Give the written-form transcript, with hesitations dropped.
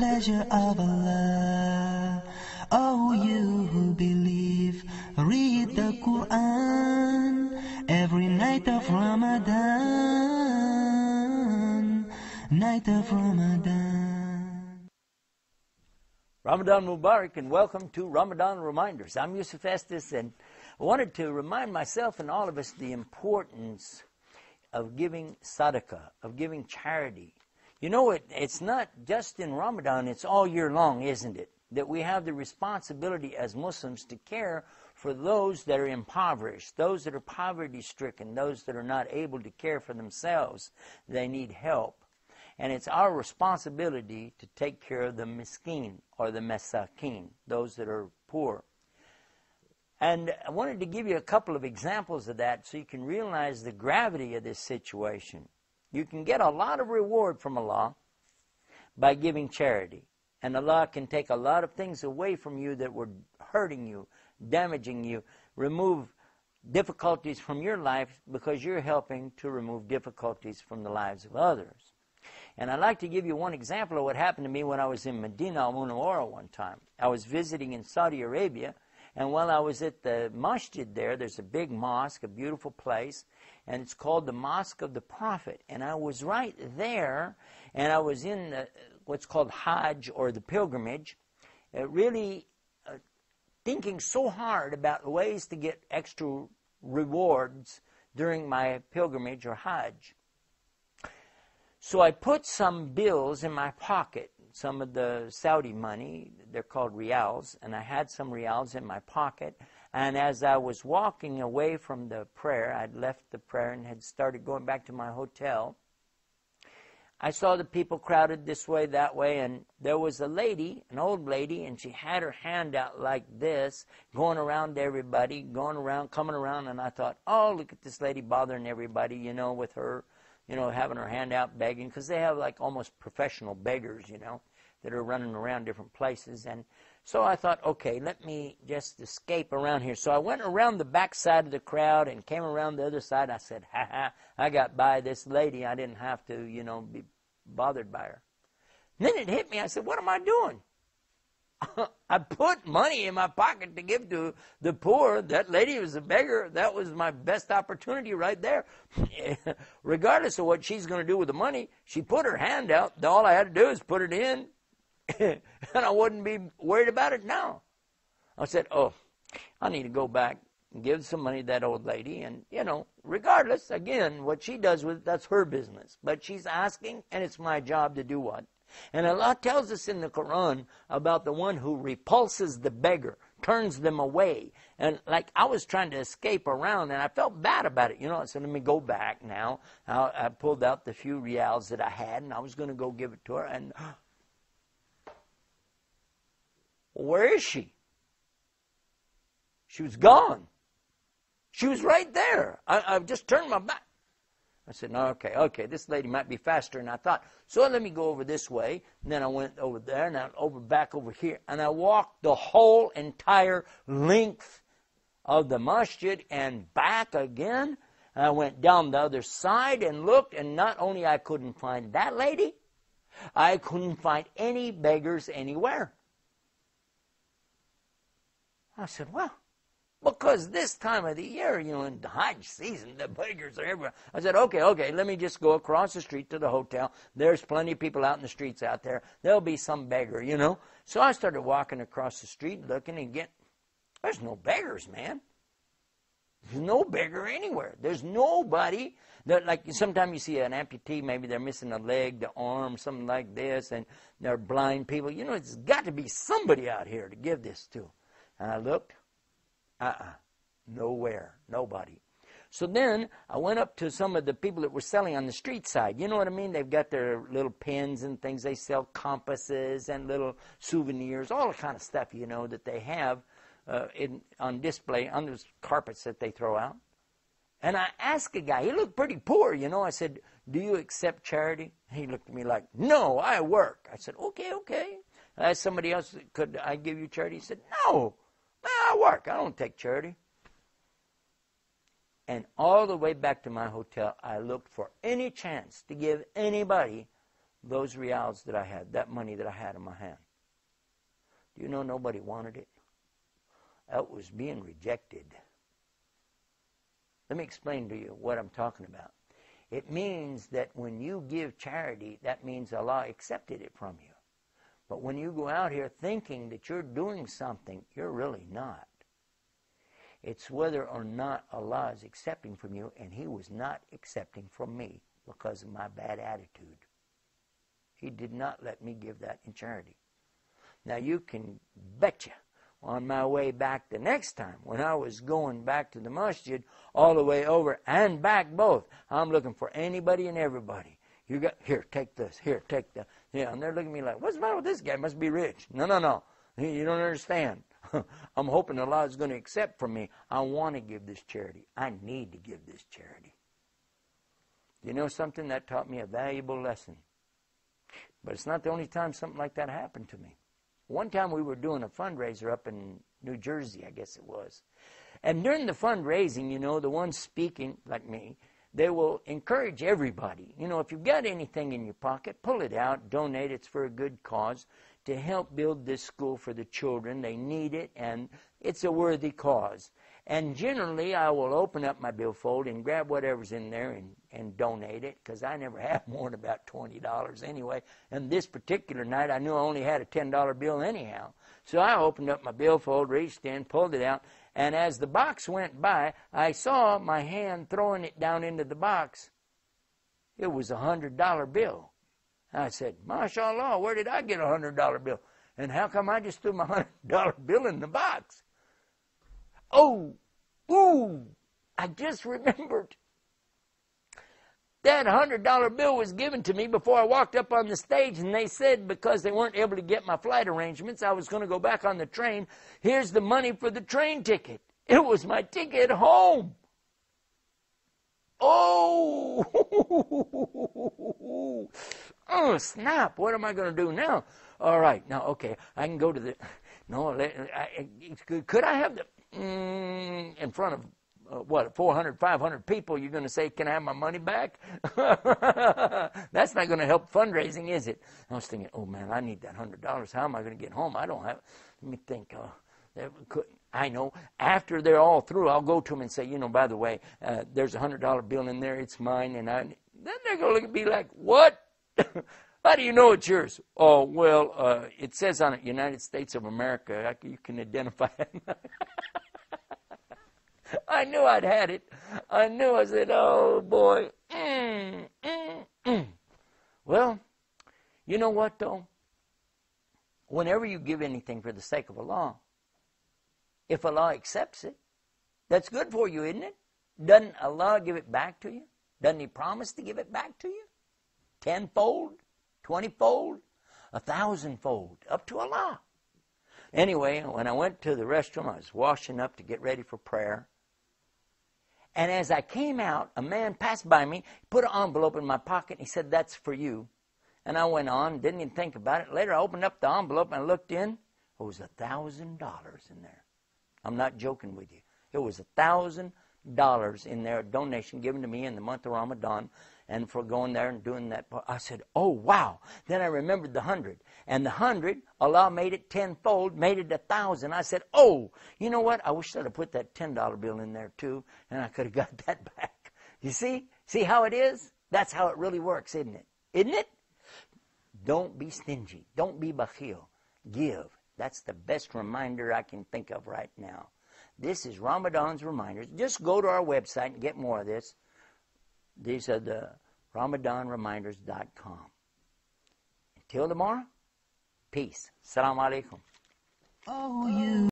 pleasure of Allah. Oh, you who believe, read the Quran every night of Ramadan, night of Ramadan. Ramadan Mubarak, and welcome to Ramadan Reminders. I'm Yusuf Estes, and I wanted to remind myself and all of us the importance of giving sadaqah, of giving charity. You know, it's not just in Ramadan, it's all year long, isn't it? That we have the responsibility as Muslims to care for those that are impoverished, those that are poverty-stricken, those that are not able to care for themselves. They need help. And it's our responsibility to take care of the miskin, or the masakin, those that are poor. And I wanted to give you a couple of examples of that so you can realize the gravity of this situation. You can get a lot of reward from Allah by giving charity. And Allah can take a lot of things away from you that were hurting you, damaging you, remove difficulties from your life because you're helping to remove difficulties from the lives of others. And I'd like to give you one example of what happened to me when I was in Medina al-Munawwara one time. I was visiting in Saudi Arabia, and while I was at the masjid there's a big mosque, a beautiful place, and it's called the Mosque of the Prophet. And I was right there, and I was in what's called Hajj, or the pilgrimage, really thinking so hard about ways to get extra rewards during my pilgrimage or Hajj. So I put some bills in my pocket, some of the Saudi money, they're called riyals, and I had some riyals in my pocket. And as I was walking away from the prayer, I'd left the prayer and had started going back to my hotel, I saw the people crowded this way, that way, and there was a lady, an old lady, and she had her hand out like this, going around to everybody, going around, coming around, and I thought, oh, look at this lady bothering everybody, you know, with her, you know, having her hand out begging, because they have like almost professional beggars, you know, that are running around different places. And so I thought, okay, let me just escape around here. So I went around the back side of the crowd and came around the other side. I said, ha, I got by this lady. I didn't have to, you know, be bothered by her. And then it hit me. I said, what am I doing? I put money in my pocket to give to the poor. That lady was a beggar. That was my best opportunity right there. Regardless of what she's going to do with the money, she put her hand out. All I had to do is put it in, and I wouldn't be worried about it now. I said, oh, I need to go back and give some money to that old lady. And, you know, regardless, again, what she does with it, that's her business. But she's asking, and it's my job to do what? And Allah tells us in the Quran about the one who repulses the beggar, turns them away. And like I was trying to escape around, and I felt bad about it. You know, I said, let me go back now. I pulled out the few riyals that I had, and I was going to go give it to her. And where is she? She was gone. She was right there. I just turned my back. I said, no, okay, this lady might be faster than I thought. So let me go over this way. And then I went over there, and then back over here. And I walked the whole entire length of the masjid and back again. And I went down the other side and looked, and not only I couldn't find that lady, I couldn't find any beggars anywhere. I said, well, because this time of the year, you know, in the Hajj season, the beggars are everywhere. I said, okay, let me just go across the street to the hotel. There's plenty of people out in the streets out there. There'll be some beggar, you know. So I started walking across the street looking and there's no beggars, man. There's no beggar anywhere. There's nobody. That, like sometimes you see an amputee, maybe they're missing a leg, the arm, something like this, and they're blind people. You know, it's got to be somebody out here to give this to. And I looked. Nowhere. Nobody. So then I went up to some of the people that were selling on the street side. You know what I mean? They've got their little pens and things. They sell compasses and little souvenirs, all the kind of stuff, you know, that they have on display on those carpets that they throw out. And I asked a guy, he looked pretty poor, you know. I said, do you accept charity? He looked at me like, no, I work. I said, okay. I asked somebody else, could I give you charity? He said, no. I work. I don't take charity. And all the way back to my hotel, I looked for any chance to give anybody those reals that I had, that money that I had in my hand. Do you know nobody wanted it? That was being rejected. Let me explain to you what I'm talking about. It means that when you give charity, that means Allah accepted it from you. But when you go out here thinking that you're doing something, you're really not. It's whether or not Allah is accepting from you, and He was not accepting from me because of my bad attitude. He did not let me give that in charity. Now you can betcha, on my way back the next time, when I was going back to the masjid, all the way over and back both, I'm looking for anybody and everybody. You got, here, take this, here, take that. Yeah, and they're looking at me like, what's the matter with this guy? Must be rich. No. You don't understand. I'm hoping Allah is going to accept from me. I want to give this charity. I need to give this charity. You know something? That taught me a valuable lesson. But it's not the only time something like that happened to me. One time we were doing a fundraiser up in New Jersey, I guess it was. And during the fundraising, you know, the ones speaking, like me, they will encourage everybody. You know, if you've got anything in your pocket, pull it out, donate. It's for a good cause to help build this school for the children. They need it, and it's a worthy cause. And generally, I will open up my billfold and grab whatever's in there and donate it, because I never have more than about $20 anyway. And this particular night, I knew I only had a $10 bill anyhow. So I opened up my billfold, reached in, pulled it out, and as the box went by, I saw my hand throwing it down into the box. It was a $100 bill. I said, MashaAllah, where did I get a $100 bill? And how come I just threw my $100 bill in the box? I just remembered. That $100 bill was given to me before I walked up on the stage, and they said because they weren't able to get my flight arrangements, I was going to go back on the train. Here's the money for the train ticket. It was my ticket home. Oh, snap. What am I going to do now? All right. Now, okay, I can go to the... No, could I have the... in front of... 400, 500 people, you're going to say, can I have my money back? That's not going to help fundraising, is it? I was thinking, oh, man, I need that $100. How am I going to get home? I don't have... Let me think. I know. After they're all through, I'll go to them and say, you know, by the way, there's a $100 bill in there. It's mine. And then they're going to look at me like, what? How do you know it's yours? Oh, well, it says on it, United States of America. You can identify it. I knew I'd had it. I knew. I said, oh, boy. Well, you know what, though? Whenever you give anything for the sake of Allah, if Allah accepts it, that's good for you, isn't it? Doesn't Allah give it back to you? Doesn't He promise to give it back to you? 10-fold, 20-fold, 1,000-fold, up to Allah. Anyway, when I went to the restroom, I was washing up to get ready for prayer. And as I came out, a man passed by me, put an envelope in my pocket, and he said, that's for you. And I went on, didn't even think about it. Later, I opened up the envelope and I looked in. It was $1,000 in there. I'm not joking with you. It was $1,000 in there, a donation given to me in the month of Ramadan, and for going there and doing that. I said, oh, wow. Then I remembered the 100. And the 100, Allah made it 10-fold, made it 1,000. I said, oh, you know what? I wish I'd have put that $10 bill in there too, and I could have got that back. You see? See how it is? That's how it really works, isn't it? Isn't it? Don't be stingy. Don't be bakhil. Give. That's the best reminder I can think of right now. This is Ramadan's reminders. Just go to our website and get more of this. These are the RamadanReminders.com. Until tomorrow, peace. Assalamu alaikum. Oh, you.